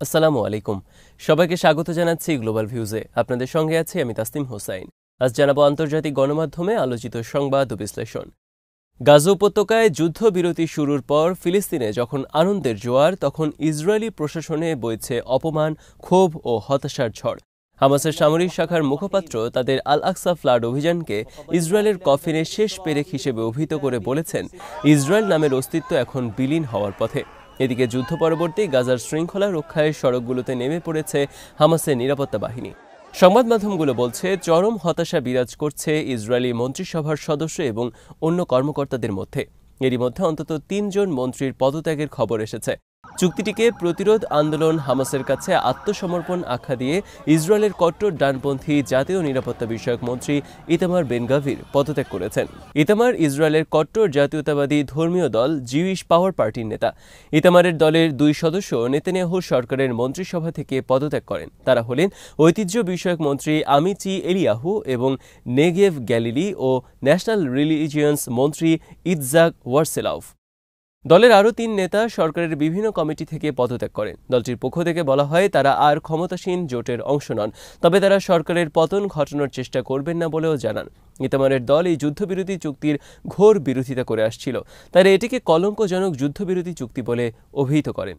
আসসালামু আলাইকুম। সবাইকে স্বাগত জানাচ্ছি গ্লোবাল ভিউজে। আপনাদের সঙ্গে আছি আমি তাসনিম হোসাইন। আজ জানাবো আন্তর্জাতিক গণমাধ্যমে আলোচিত সংবাদ ও বিশ্লেষণ। গাজা উপত্যকায় যুদ্ধবিরতি শুরুর পর ফিলিস্তিনে যখন আনন্দের জোয়ার, তখন ইসরায়েলি প্রশাসনে বইছে অপমান, ক্ষোভ ও হতাশার ঝড়। হামাসের সামরিক শাখার মুখপাত্র তাদের আল আকসা ফ্লাড অভিযানকে ইসরায়েলের কফিনের শেষ পেরেক হিসেবে অভিহিত করে বলেছেন, ইসরায়েল নামের অস্তিত্ব এখন বিলীন হওয়ার পথে। এদিকে যুদ্ধ পরবর্তী গাজার শৃঙ্খলা রক্ষায় সড়কগুলোতে নেমে পড়েছে হামাসের নিরাপত্তা বাহিনী। সংবাদ মাধ্যমগুলো বলছে, চরম হতাশা বিরাজ করছে ইসরায়েলি মন্ত্রিসভার সদস্য এবং অন্য কর্মকর্তাদের মধ্যে। এরই মধ্যে অন্তত ৩ জন মন্ত্রীর পদত্যাগের খবর এসেছে। চুক্তিটিকে প্রতিরোধ আন্দোলন হামাসের কাছে আত্মসমর্পণ আখ্যা দিয়ে ইসরায়েলের কট্টর ডানপন্থী জাতীয় নিরাপত্তা বিষয়ক মন্ত্রী ইতামার বেন গাভির পদত্যাগ করেছেন। ইতামার ইসরায়েলের কট্টর জাতীয়তাবাদী ধর্মীয় দল জিউইশ পাওয়ার পার্টির নেতা। ইতামারের দলের 2 সদস্য নেতানিয়াহু সরকারের মন্ত্রিসভা থেকে পদত্যাগ করেন। তারা হলেন ঐতিহ্য বিষয়ক মন্ত্রী আমিচি এলিয়াহু এবং নেগেভ গ্যালিলি ও ন্যাশনাল রিলিজিয়ন্স মন্ত্রী ইৎজাক ওয়ারসেলাউফ। দলের আরও 3 নেতা সরকারের বিভিন্ন কমিটি থেকে পদত্যাগ করেন। দলটির পক্ষ থেকে বলা হয়, তারা আর ক্ষমতাসীন জোটের অংশ নন, তবে তারা সরকারের পতন ঘটানোর চেষ্টা করবেন না বলেও জানান। ইতামারের দল এই যুদ্ধবিরতি চুক্তির ঘোর বিরোধিতা করে আসছিল। তারা এটিকে কলঙ্কজনক যুদ্ধবিরতি চুক্তি বলে অভিহিত করেন।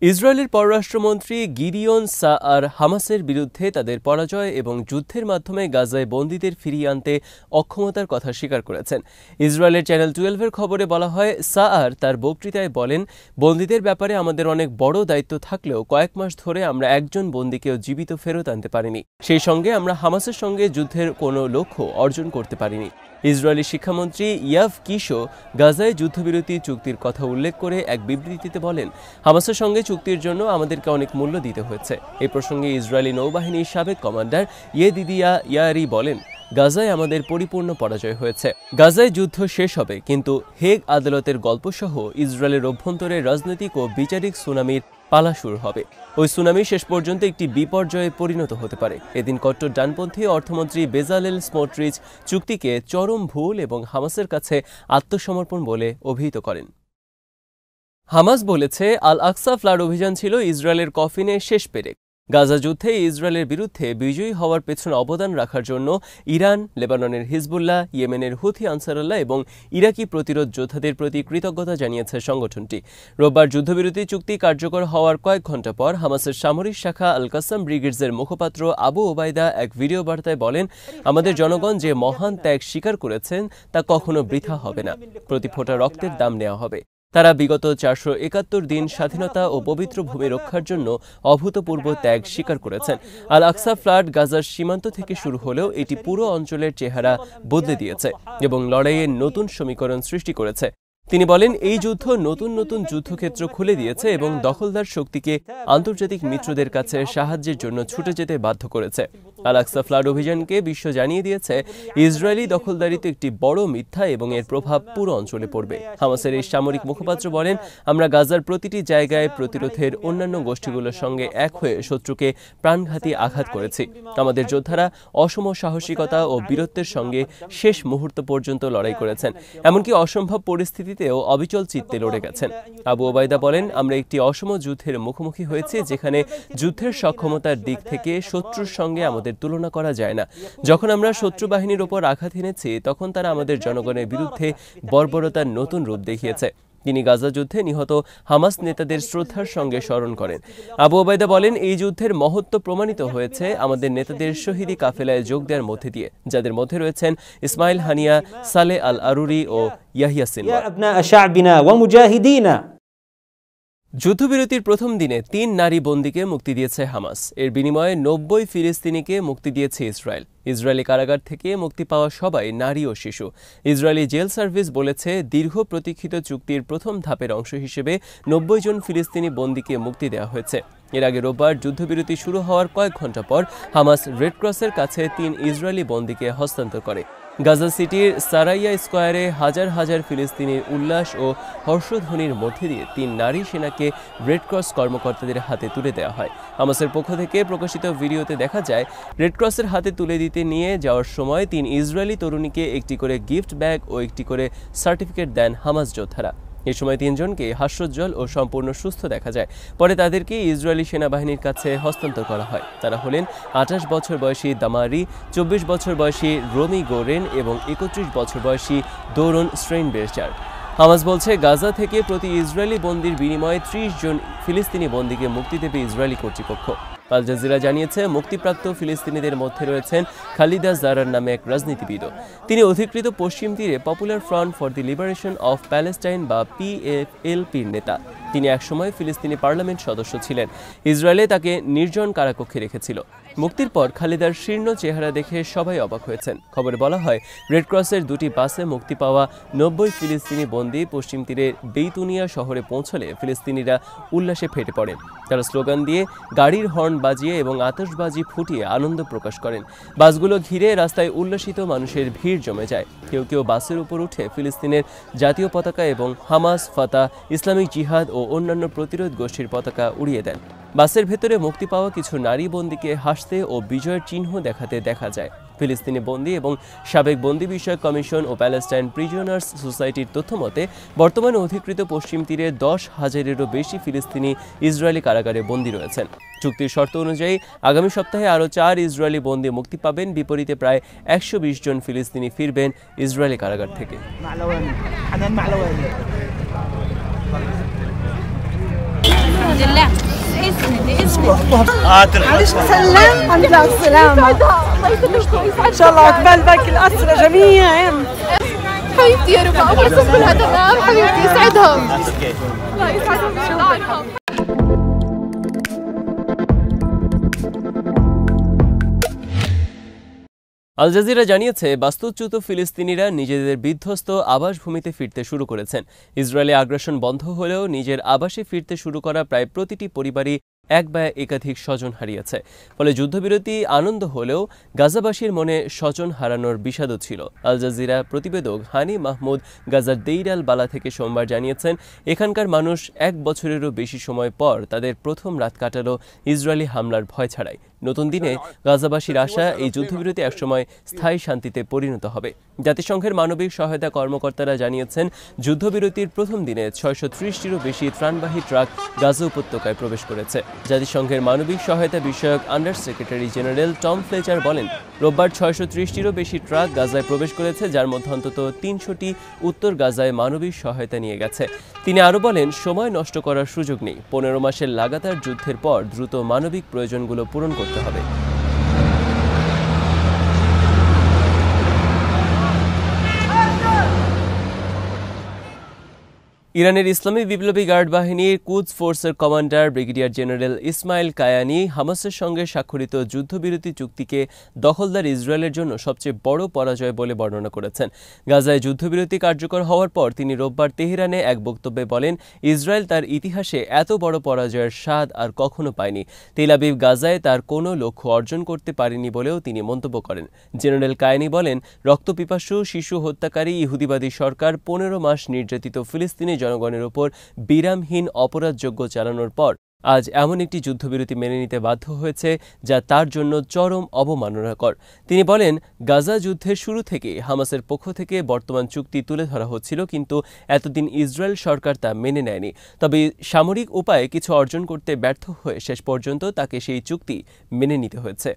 ইসরায়েলের পররাষ্ট্রমন্ত্রী গিডিয়ন সাআর হামাসের বিরুদ্ধে তাদের পরাজয় এবং যুদ্ধের মাধ্যমে গাজায় বন্দীদের ফিরিয়ে আনতে অক্ষমতার কথা স্বীকার করেছেন। ইসরায়েলের চ্যানেল 12-এর খবরে বলা হয়, সাআর তার বক্তৃতায় বলেন, বন্দীদের ব্যাপারে আমাদের অনেক বড় দায়িত্ব থাকলেও কয়েক মাস ধরে আমরা একজন বন্দীকেও জীবিত ফেরত আনতে পারিনি। সেই সঙ্গে আমরা হামাসের সঙ্গে যুদ্ধের কোনো লক্ষ্য অর্জন করতে পারিনি। ইসরায়েলি শিক্ষামন্ত্রী ইয়াভ কিশো গাজায় যুদ্ধবিরতি চুক্তির কথা উল্লেখ করে এক বিবৃতিতে বলেন, হামাসের সঙ্গে চুক্তির জন্য আমাদেরকে অনেক মূল্য দিতে হয়েছে। এই প্রসঙ্গে ইসরায়েলি নৌবাহিনীর সাবেক কমান্ডার ইয়েদিদিয়া ইয়ারি বলেন, গাজায় আমাদের পরিপূর্ণ পরাজয় হয়েছে। গাজায় যুদ্ধ শেষ হবে, কিন্তু হেগ আদালতের গল্পসহ ইসরায়েলের অভ্যন্তরে রাজনৈতিক ও বিচারিক সুনামির পালা শুরু হবে। ওই সুনামি শেষ পর্যন্ত একটি বিপর্যয়ে পরিণত হতে পারে। এদিন কট্টর ডানপন্থী অর্থমন্ত্রী বেজালেল স্মোট্রিচ চুক্তিকে চরম ভুল এবং হামাসের কাছে আত্মসমর্পণ বলে অভিহিত করেন। হামাস বলেছে, আল আকসা ফ্লাড অভিযান ছিল ইসরায়েলের কফিনের শেষ পেরেক। গাজা যুদ্ধে ইসরায়েলের বিরুদ্ধে বিজয়ী হওয়ার পেছনে অবদান রাখার জন্য ইরান, লেবাননের হিজবুল্লাহ, ইয়েমেনের হুথি আনসারুল্লাহ এবং ইরাকি প্রতিরোধ যোদ্ধাদের প্রতি কৃতজ্ঞতা জানিয়েছে সংগঠনটি। রোববার যুদ্ধবিরতি চুক্তি কার্যকর হওয়ার কয়েক ঘণ্টা পর হামাসের সামরিক শাখা আল কাসাম ব্রিগেডসের মুখপাত্র আবু ওবায়দা এক ভিডিও বার্তায় বলেন, আমাদের জনগণ যে মহান ত্যাগ স্বীকার করেছেন তা কখনো বৃথা হবে না। প্রতি ফোঁটা রক্তের দাম নেওয়া হবে। তারা বিগত 471 দিন স্বাধীনতা ও পবিত্র ভূমি রক্ষার জন্য অভূতপূর্ব ত্যাগ স্বীকার করেছেন। আল আকসা ফ্লাড গাজার সীমান্ত থেকে শুরু হলেও এটি পুরো অঞ্চলের চেহারা বদলে দিয়েছে এবং লড়াইয়ের নতুন সমীকরণ সৃষ্টি করেছে। তিনি বলেন, এই যুদ্ধ নতুন নতুন যুদ্ধক্ষেত্র খুলে দিয়েছে এবং দখলদার শক্তিকে আন্তর্জাতিক মিত্রদের কাছে সাহায্যের জন্য ছুটে যেতে বাধ্য করেছে। আল আকসা ফ্লাড অভিযানকে বিশ্ব জানিয়ে দিয়েছে, ইসরায়েলি দখলদারিত্ব একটি বড় মিথ্যা এবং এর প্রভাব পুরো অঞ্চলে পড়বে। হামাসের এই সামরিক মুখপাত্র বলেন, আমরা গাজার প্রতিটি জায়গায় প্রতিরোধের অন্যান্য গোষ্ঠীগুলোর সঙ্গে এক হয়ে শত্রুকে প্রাণঘাতী আঘাত করেছি। আমাদের যোদ্ধারা অসম সাহসিকতা ও বীরত্বের সঙ্গে শেষ মুহূর্ত পর্যন্ত লড়াই করেছেন, এমনকি অসম্ভব পরিস্থিতি অবিচল চিত্তে লড়ে গেছেন। আবু ওবায়দা বলেন, আমরা একটি অসম যুদ্ধের মুখোমুখি হয়েছি, যেখানে যুদ্ধের সক্ষমতার দিক থেকে শত্রুর সঙ্গে আমাদের তুলনা করা যায় না। যখন আমরা শত্রু বাহিনীর ওপর আঘাত এনেছি, তখন তারা আমাদের জনগণের বিরুদ্ধে বর্বরতার নতুন রূপ দেখিয়েছে। তিনি গাজা যুদ্ধে নিহত হামাস নেতাদের শ্রদ্ধার সঙ্গে স্মরণ করেন। আবু ওবায়দা বলেন, এই যুদ্ধের মহত্ব প্রমাণিত হয়েছে আমাদের নেতাদের শহীদি কাফেলায় যোগ দেওয়ার মধ্যে দিয়ে, যাদের মধ্যে রয়েছেন ইসমাইল হানিয়া, সালে আল আরুরি ও ইয়াহিয়া সিনওয়ার। যুদ্ধবিরতির প্রথম দিনে 3 নারী বন্দীকে মুক্তি দিয়েছে হামাস। এর বিনিময়ে 90 ফিলিস্তিনিকে মুক্তি দিয়েছে ইসরায়েল। ইসরায়েলি কারাগার থেকে মুক্তি পাওয়া সবাই নারী ও শিশু। ইসরায়েলি জেল সার্ভিস বলেছে, দীর্ঘ প্রতীক্ষিত চুক্তির প্রথম ধাপের অংশ হিসেবে 90 জন ফিলিস্তিনি বন্দীকে মুক্তি দেওয়া হয়েছে। এর আগে রোববার যুদ্ধবিরতি শুরু হওয়ার কয়েক ঘণ্টা পর হামাস রেড ক্রসের কাছে 3 ইসরায়েলি বন্দীকে হস্তান্তর করে। গাজা সিটির সারাইয়া স্কোয়ারে হাজার হাজার ফিলিস্তিনির উল্লাস ও হর্ষধ্বনির মধ্যে দিয়ে 3 নারী সেনাকে রেড ক্রস কর্মকর্তাদের হাতে তুলে দেওয়া হয়। হামাসের পক্ষ থেকে প্রকাশিত ভিডিওতে দেখা যায়, রেড ক্রসের হাতে তুলে দিতে নিয়ে যাওয়ার সময় 3 ইসরায়েলি তরুণীকে একটি করে গিফট ব্যাগ ও একটি করে সার্টিফিকেট দেন হামাস যোদ্ধারা। এ সময় 3 জনকে হাস্যোজ্জ্বল ও সম্পূর্ণ সুস্থ দেখা যায়। পরে তাদেরকে ইসরায়েলি সেনাবাহিনীর কাছে হস্তান্তর করা হয়। তারা হলেন 28 বছর বয়সী দামারি, 24 বছর বয়সী রোমি গোরেন এবং 31 বছর বয়সী দোরন স্ট্রেইনবেরজার। হামাস বলছে, গাজা থেকে প্রতি ইসরায়েলি বন্দীর বিনিময়ে 30 জন ফিলিস্তিনি বন্দীকে মুক্তি দেবে ইসরায়েলি কর্তৃপক্ষ। আল জাজিরা জানিয়েছে, মুক্তিপ্রাপ্ত ফিলিস্তিনিদের মধ্যে রয়েছেন খালিদা জারার নামে এক রাজনীতিবিদও। তিনি অধিকৃত পশ্চিম তীরে popular front for the liberation of Palestine বা PFLPর নেতা। তিনি একসময় ফিলিস্তিনি পার্লামেন্ট সদস্য ছিলেন। ইসরায়েলে তাকে নির্জন কারাকক্ষে রেখেছিল। মুক্তির পর খালিদার শীর্ণ চেহারা দেখে সবাই অবাক হয়েছেন। খবরে বলা হয়, রেড ক্রসের 2টি বাসে মুক্তি পাওয়া 90 ফিলিস্তিনি বন্দী পশ্চিম তীরের বেইতুনিয়া শহরে পৌঁছলে ফিলিস্তিনিরা উল্লাসে ফেটে পড়েন। তারা স্লোগান দিয়ে, গাড়ির হর্ন বাজিয়ে এবং আতশবাজি ফুটিয়ে আনন্দ প্রকাশ করেন। বাসগুলো ঘিরে রাস্তায় উল্লাসিত মানুষের ভিড় জমে যায়। কেউ কেউ বাসের উপর উঠে ফিলিস্তিনের জাতীয় পতাকা এবং হামাস, ফাতা, ইসলামিক জিহাদ ও অন্যান্য প্রতিরোধ গোষ্ঠীর পতাকা উড়িয়ে দেন। বাসের ভেতরে মুক্তি পাওয়া কিছু নারী বন্দীকে হাসতে ও বিজয়ের চিহ্ন দেখাতে দেখা যায়। ফিলিস্তিনি বন্দী এবং সাবেক বন্দী বিষয়ক কমিশন ও প্যালেস্টাইন প্রিজনার্স সোসাইটির তথ্য মতে, বর্তমানে অধিকৃত পশ্চিম তীরে 10,000-এরও বেশি ফিলিস্তিনি ইসরায়েলি কারাগারে বন্দী রয়েছেন। চুক্তির শর্ত অনুযায়ী আগামী সপ্তাহে আরও 4 ইসরায়েলি বন্দী মুক্তি পাবেন। বিপরীতে প্রায় 120 জন ফিলিস্তিনি ফিরবেন ইসরায়েলি কারাগার থেকে। معلش سلام الحمد لله على السلامة. إن شاء الله عقبال باقي الأسرى جميعا. حبيبتي يا رب أموركم كلها تمام. حبيبتي يسعدهم. الله يسعدهم ويرضى আল জাজিরা জানিয়েছে, বাস্তুচ্যুত ফিলিস্তিনিরা নিজেদের বিধ্বস্ত আবাসভূমিতে ফিরতে শুরু করেছেন। ইসরায়েলে আগ্রাসন বন্ধ হলেও নিজের আবাসে ফিরতে শুরু করা প্রায় প্রতিটি পরিবারই এক বা একাধিক স্বজন হারিয়েছে। ফলে যুদ্ধবিরতি আনন্দ হলেও গাজাবাসীর মনে স্বজন হারানোর বিষাদও ছিল। আল জাজিরা প্রতিবেদক হানি মাহমুদ গাজার দেইর আল বালা থেকে সোমবার জানিয়েছেন, এখানকার মানুষ 1 বছরেরও বেশি সময় পর তাদের প্রথম রাত কাটালো ইসরায়েলি হামলার ভয় ছাড়াই। নতুন দিনে গাজাবাসীর আশা, এই যুদ্ধবিরতি একসময় স্থায়ী শান্তিতে পরিণত হবে। জাতিসংঘের মানবিক সহায়তা কর্মকর্তারা জানিয়েছেন, যুদ্ধবিরতির প্রথম দিনে 630টিরও বেশি ত্রাণবাহী ট্রাক গাজা উপত্যকায় প্রবেশ করেছে। জাতিসংঘের মানবিক সহায়তা বিষয়ক under secretary general Tom Fletcher বলেন, রোববার 630টিরও বেশি ট্রাক গাজায় প্রবেশ করেছে, যার মধ্যে অন্তত 300টি উত্তর গাজায় মানবিক সহায়তা নিয়ে গেছে। তিনি আরও বলেন, সময় নষ্ট করার সুযোগ নেই। 15 মাসের লাগাতার যুদ্ধের পর দ্রুত মানবিক প্রয়োজনগুলো পূরণ করতে হবে। ইরানের ইসলামী বিপ্লবী গার্ড বাহিনীর কুদস ফোর্সের commander brigadier general Ismail Kayani হামাসের সঙ্গে স্বাক্ষরিত যুদ্ধবিরতি চুক্তিকে দখলদার ইসরায়েলের জন্য সবচেয়ে বড় পরাজয় বলে বর্ণনা করেছেন। গাজায় যুদ্ধবিরতি কার্যকর হওয়ার পর তিনি রোববার তেহরানে এক বক্তব্যে বলেন, ইসরায়েল তার ইতিহাসে এত বড় পরাজয়ের স্বাদ আর কখনো পায়নি। তেল আবিব গাজায় তার কোনো লক্ষ্য অর্জন করতে পারেনি বলেও তিনি মন্তব্য করেন। জেনারেল কায়ানি বলেন, রক্তপিপাসু শিশু হত্যাকারী ইহুদিবাদী সরকার 15 মাস নির্যাতিত ফিলিস্তিনি জনগণের উপর বিরামহীন অপরাধযজ্ঞ চালানোর পর আজ এমন একটি যুদ্ধবিরতি মেনে নিতে বাধ্য হয়েছে, যা তার জন্য চরম অবমাননাকর। তিনি বলেন, গাজা যুদ্ধের শুরু থেকে হামাসের পক্ষ থেকে বর্তমান চুক্তি তুলে ধরা হচ্ছিল, কিন্তু এতদিন ইসরায়েল সরকার তা মেনে নেয়নি। তবে সামরিক উপায়ে কিছু অর্জন করতে ব্যর্থ হয়ে শেষ পর্যন্ত তাকে সেই চুক্তি মেনে নিতে হয়েছে।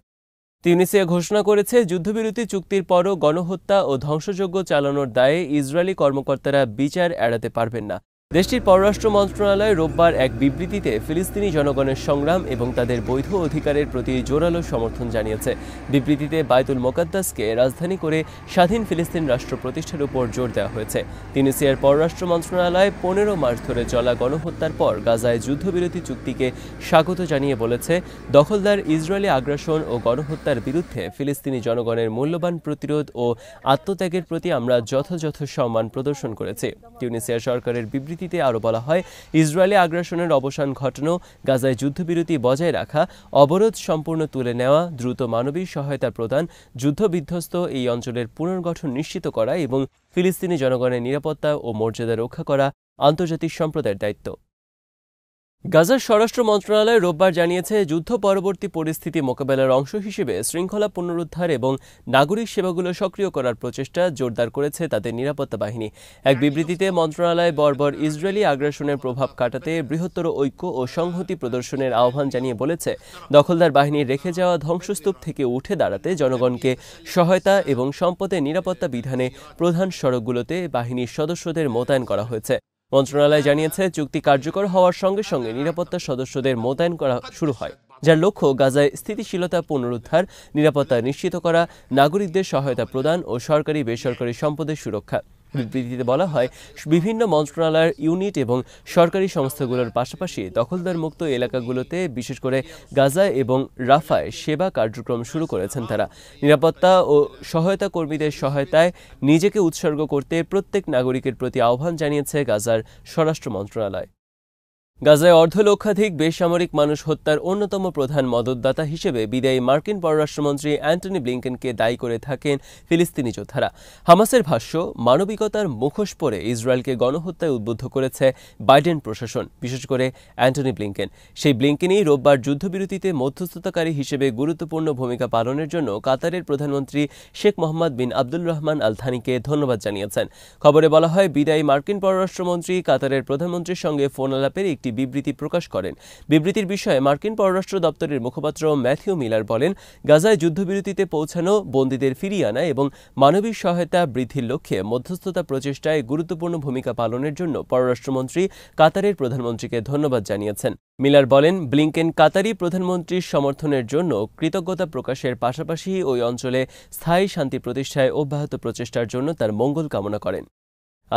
তিউনিসিয়া ঘোষণা করেছে, যুদ্ধবিরতি চুক্তির পরও গণহত্যা ও ধ্বংসযজ্ঞ চালানোর দায়ে ইসরায়েলি কর্মকর্তারা বিচার এড়াতে পারবেন না। দেশটির পররাষ্ট্র মন্ত্রণালয় রোববার এক বিবৃতিতে ফিলিস্তিনি জনগণের সংগ্রাম এবং তাদের বৈধ অধিকারের প্রতি জোরালো সমর্থন জানিয়েছে। বিবৃতিতে বায়তুল মোকাদ্দাসকে রাজধানী করে স্বাধীন ফিলিস্তিন রাষ্ট্র প্রতিষ্ঠার উপর জোর দেওয়া হয়েছে। তিউনিসিয়ার পররাষ্ট্র মন্ত্রণালয় 15 মাস ধরে চলা গণহত্যার পর গাজায় যুদ্ধবিরতি চুক্তিকে স্বাগত জানিয়ে বলেছে, দখলদার ইসরায়েলি আগ্রাসন ও গণহত্যার বিরুদ্ধে ফিলিস্তিনি জনগণের মূল্যবান প্রতিরোধ ও আত্মত্যাগের প্রতি আমরা যথাযথ সম্মান প্রদর্শন করেছি। তিউনিসিয়া সরকারের বিবৃতি আরও বলা হয়, ইসরায়েলি আগ্রাসনের অবসান ঘটানো, গাজায় যুদ্ধবিরতি বজায় রাখা, অবরোধ সম্পূর্ণ তুলে নেওয়া, দ্রুত মানবিক সহায়তা প্রদান, যুদ্ধবিধ্বস্ত এই অঞ্চলের পুনর্গঠন নিশ্চিত করা এবং ফিলিস্তিনি জনগণের নিরাপত্তা ও মর্যাদা রক্ষা করা আন্তর্জাতিক সম্প্রদায়ের দায়িত্ব। গাজার স্বরাষ্ট্র মন্ত্রণালয় রোববার জানিয়েছে, যুদ্ধ পরবর্তী পরিস্থিতি মোকাবেলার অংশ হিসেবে শৃঙ্খলা পুনরুদ্ধার এবং নাগরিক সেবাগুলো সক্রিয় করার প্রচেষ্টা জোরদার করেছে তাদের নিরাপত্তা বাহিনী। এক বিবৃতিতে মন্ত্রণালয় বর্বর ইসরায়েলি আগ্রাসনের প্রভাব কাটাতে বৃহত্তর ঐক্য ও সংহতি প্রদর্শনের আহ্বান জানিয়ে বলেছে, দখলদার বাহিনীর রেখে যাওয়া ধ্বংসস্তূপ থেকে উঠে দাঁড়াতে জনগণকে সহায়তা এবং সম্পদের নিরাপত্তা বিধানে প্রধান সড়কগুলোতে বাহিনীর সদস্যদের মোতায়েন করা হয়েছে। মন্ত্রণালয় জানিয়েছে, চুক্তি কার্যকর হওয়ার সঙ্গে সঙ্গে নিরাপত্তা সদস্যদের মোতায়েন করা শুরু হয়, যার লক্ষ্য গাজায় স্থিতিশীলতা পুনরুদ্ধার, নিরাপত্তা নিশ্চিত করা, নাগরিকদের সহায়তা প্রদান ও সরকারি বেসরকারি সম্পদের সুরক্ষা। বিবৃতিতে বলা হয়, বিভিন্ন মন্ত্রণালয়ের ইউনিট এবং সরকারি সংস্থাগুলোর পাশাপাশি দখলদার মুক্ত এলাকাগুলোতে, বিশেষ করে গাজা এবং রাফায় সেবা কার্যক্রম শুরু করেছেন তারা। নিরাপত্তা ও সহায়তা কর্মীদের সহায়তায় নিজেকে উৎসর্গ করতে প্রত্যেক নাগরিকের প্রতি আহ্বান জানিয়েছে গাজার স্বরাষ্ট্র মন্ত্রণালয়। গাজায় অর্ধলক্ষাধিক বেসামরিক মানুষ হত্যার অন্যতম প্রধান মদতদাতা হিসেবে বিদায়ী মার্কিন পররাষ্ট্রমন্ত্রী অ্যান্টনি ব্লিংকেনকে দায়ী করে থাকেন ফিলিস্তিনি যোদ্ধারা। হামাসের ভাষ্য, মানবিকতার মুখোশ পরে ইসরায়েলকে গণহত্যায় উদ্বুদ্ধ করেছে বাইডেন প্রশাসন, বিশেষ করে অ্যান্টনি ব্লিংকেন। সেই ব্লিংকেনই রোববার যুদ্ধবিরতিতে মধ্যস্থতাকারী হিসেবে গুরুত্বপূর্ণ ভূমিকা পালনের জন্য কাতারের প্রধানমন্ত্রী শেখ মোহাম্মদ বিন আবদুল রহমান আল থানিকে ধন্যবাদ জানিয়েছেন। খবরে বলা হয়, বিদায়ী মার্কিন পররাষ্ট্রমন্ত্রী কাতারের প্রধানমন্ত্রীর সঙ্গে ফোন আলাপের একটি বিবৃতি প্রকাশ করেন। বিবৃতির বিষয়ে মার্কিন পররাষ্ট্র দপ্তরের মুখপাত্র ম্যাথিউ মিলার বলেন, গাজায় যুদ্ধবিরতিতে পৌঁছানো, বন্দীদের ফিরিয়ে আনা এবং মানবিক সহায়তা বৃদ্ধির লক্ষ্যে মধ্যস্থতা প্রচেষ্টায় গুরুত্বপূর্ণ ভূমিকা পালনের জন্য পররাষ্ট্রমন্ত্রী কাতারের প্রধানমন্ত্রীকে ধন্যবাদ জানিয়েছেন। মিলার বলেন, ব্লিংকেন কাতারি প্রধানমন্ত্রীর সমর্থনের জন্য কৃতজ্ঞতা প্রকাশের পাশাপাশি ওই অঞ্চলে স্থায়ী শান্তি প্রতিষ্ঠায় অব্যাহত প্রচেষ্টার জন্য তার মঙ্গল কামনা করেন।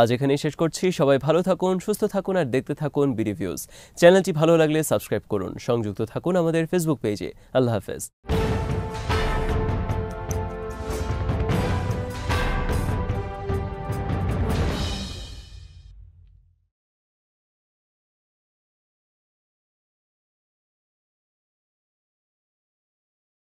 আজ এখানেই শেষ করছি। সবাই ভালো থাকুন, সুস্থ থাকুন আর দেখতে থাকুন বিডি ভিউজ। চ্যানেলটি ভালো লাগলে সাবস্ক্রাইব করুন, সংযুক্ত থাকুন আমাদের ফেসবুক পেজে। আল্লাহ হাফেজ।